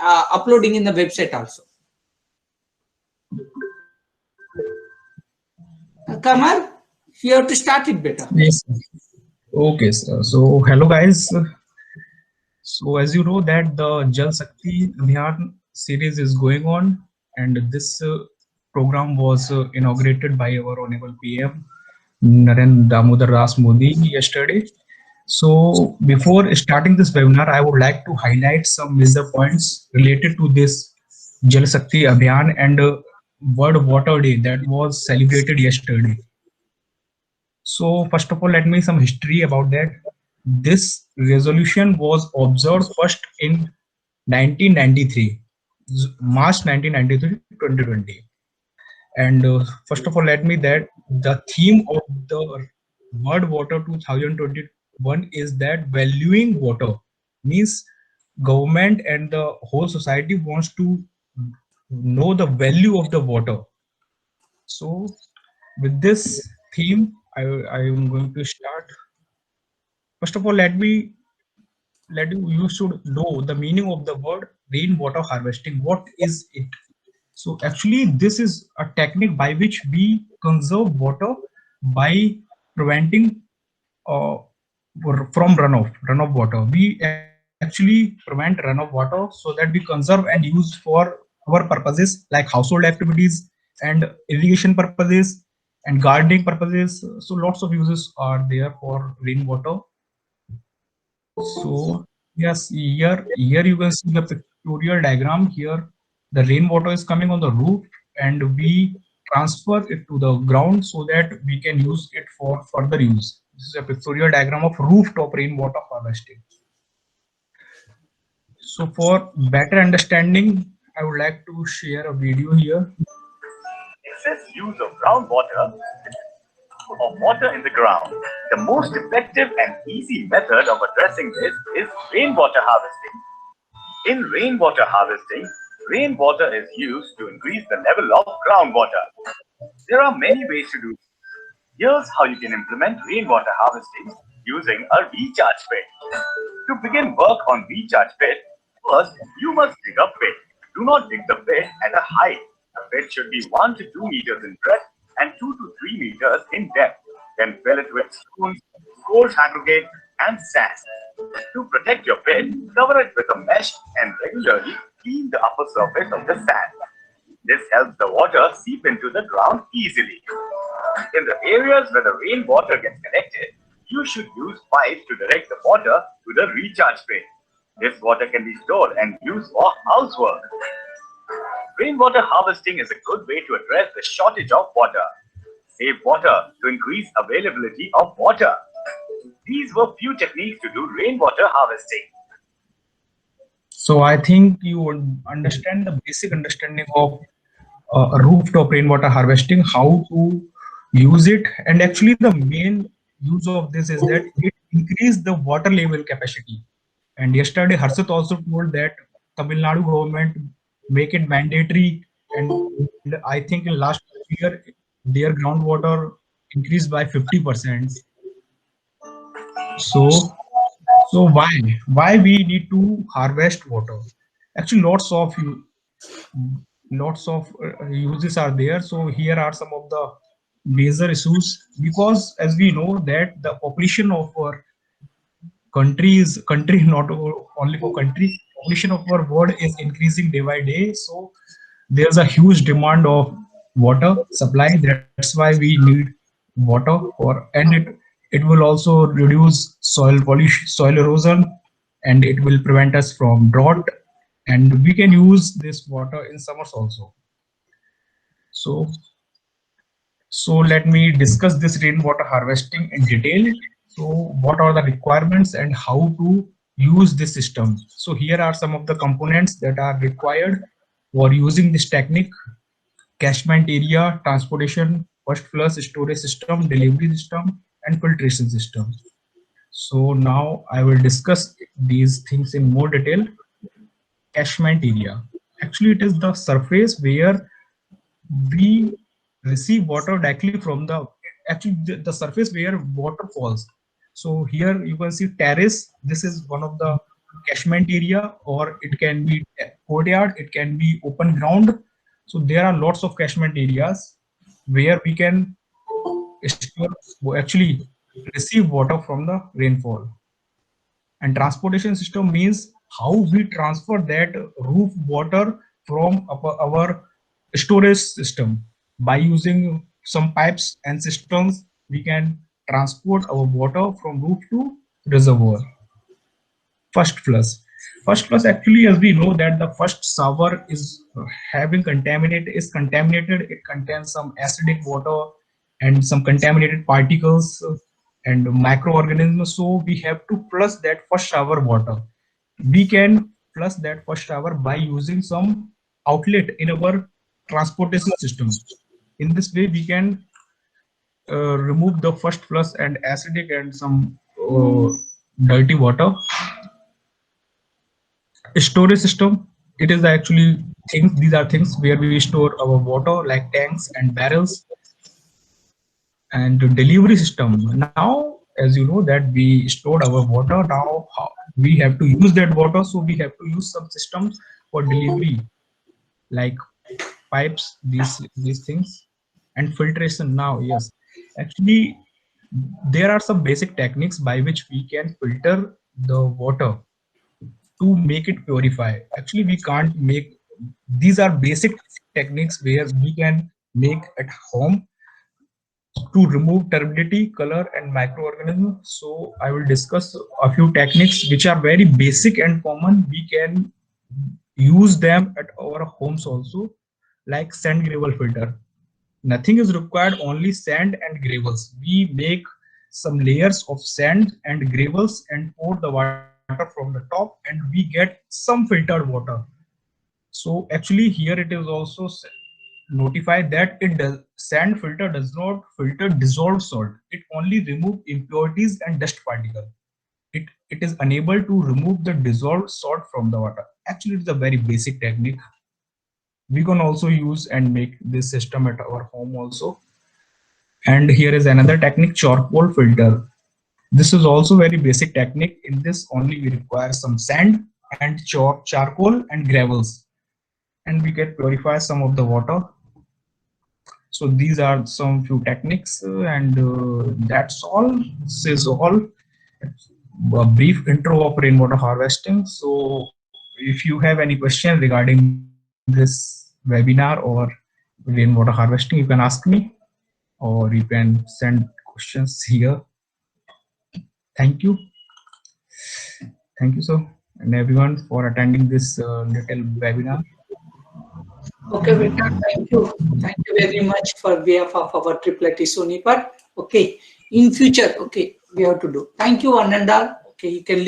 uploading in the website also. Kamal, you have to start it better. Yes. Okay, sir. So hello guys. So as you know that the Jal Shakti Abhiyan series is going on, and this program was inaugurated by our honorable PM Narendra Damodar Das Modi yesterday. So before starting this webinar, I would like to highlight some major points related to this Jal Shakti Abhiyan and World Water Day that was celebrated yesterday. So first of all, let me some history about that. This resolution was observed first in 1993, March 1993, 2020. And first of all, let me that the theme of the World Water 2021 is that valuing water means government and the whole society wants to know the value of the water. So with this theme, I am going to start. First of all, let you should know the meaning of the word rainwater harvesting. What is it? So actually, this is a technique by which we conserve water by preventing uh, from runoff water. We actually prevent runoff water so that we conserve and use for our purposes like household activities and irrigation purposes and gardening purposes. So lots of uses are there for rainwater. So yes, here you can see the pictorial diagram. Here the rainwater is coming on the roof, and we transfer it to the ground so that we can use it for further use. This is a pictorial diagram of rooftop rainwater harvesting. So for better understanding, I would like to share a video here. Excess use of groundwater of water in the ground. The most effective and easy method of addressing this is rainwater harvesting. In rainwater harvesting, rainwater is used to increase the level of groundwater. There are many ways to do this. Here's how you can implement rainwater harvesting using a recharge pit. To begin work on recharge pit, first you must dig a pit. Do not dig the pit at a height. The pit should be 1 to 2 meters in breadth and 2 to 3 meters in depth. Then fill it with stones, coarse aggregate, and sand. To protect your pit, cover it with a mesh and regularly clean the upper surface of the sand. This helps the water seep into the ground easily. In the areas where the rainwater gets collected, you should use pipes to direct the water to the recharge pit. This water can be stored and used for housework. Rainwater harvesting is a good way to address the shortage of water. Save water to increase availability of water. These were few techniques to do rainwater harvesting. So I think you would understand the basic understanding of rooftop rainwater harvesting, how to use it, and actually the main use of this is that it increase the water level capacity. And yesterday Harshit also told that Tamil Nadu government make it mandatory, and I think in last year their groundwater increased by 50%. So so why we need to harvest water? Actually, lots of uses are there. So here are some of the major issues, because as we know that the population of our country not only for country, population of our world is increasing day by day. So there's a huge demand of water supply. That's why we need water for, and it will also reduce soil pollution, soil erosion, and it will prevent us from drought, and we can use this water in summers also. So so let me discuss this rainwater harvesting in detail. So what are the requirements and how to use this system? So here are some of the components that are required for using this technique: catchment area, transportation, first flush, storage system, delivery system, and filtration system. So now I will discuss these things in more detail. Catchment area. Actually, it is the surface where we receive water directly from the surface where water falls. So here you can see terrace. This is one of the catchment area, or it can be courtyard, it can be open ground. So there are lots of catchment areas where we can store, actually receive water from the rainfall. And transportation system means how we transfer that roof water from our storage system. By using some pipes and systems, we can transport our water from roof to reservoir. First flush. First flush, actually, as we know that the first shower is contaminated. It contains some acidic water and some contaminated particles and microorganisms. So we have to flush that first shower water. We can flush that first shower by using some outlet in our transportation system. In this way, we can remove the first flush and acidic and some dirty water. Storage system, it is actually things, these are things where we store our water like tanks and barrels. And delivery system, now as you know that we stored our water, now we have to use that water, so we have to use some systems for delivery like pipes, these things. And filtration, now yes, actually there are some basic techniques by which we can filter the water to make it purify. Actually, we can't make, these are basic techniques where we can make at home to remove turbidity, color, and microorganisms. So I will discuss a few techniques which are very basic and common. We can use them at our homes also, like sand gravel filter. Nothing is required, only sand and gravels. We make some layers of sand and gravels and pour the water from the top, and we get some filtered water. So actually here it is also notified that it does, sand filter does not filter dissolved salt. It only remove impurities and dust particle. It is unable to remove the dissolved salt from the water. Actually, it's a very basic technique. We can also use and make this system at our home also. And here is another technique, charcoal filter. This is also very basic technique. In this only we require some sand and charcoal and gravels, and we get purify some of the water. So these are some few techniques, and that's all. This is all a brief intro of rainwater harvesting. So if you have any question regarding this webinar or rainwater harvesting, you can ask me, or you can send questions here. Thank you. Thank you, sir, and everyone for attending this little webinar. Okay, Victor, thank you. Thank you very much for behalf of our Triplet Sonipat. Okay, in future, okay, we have to do. Thank you, one and all. Okay, you can leave.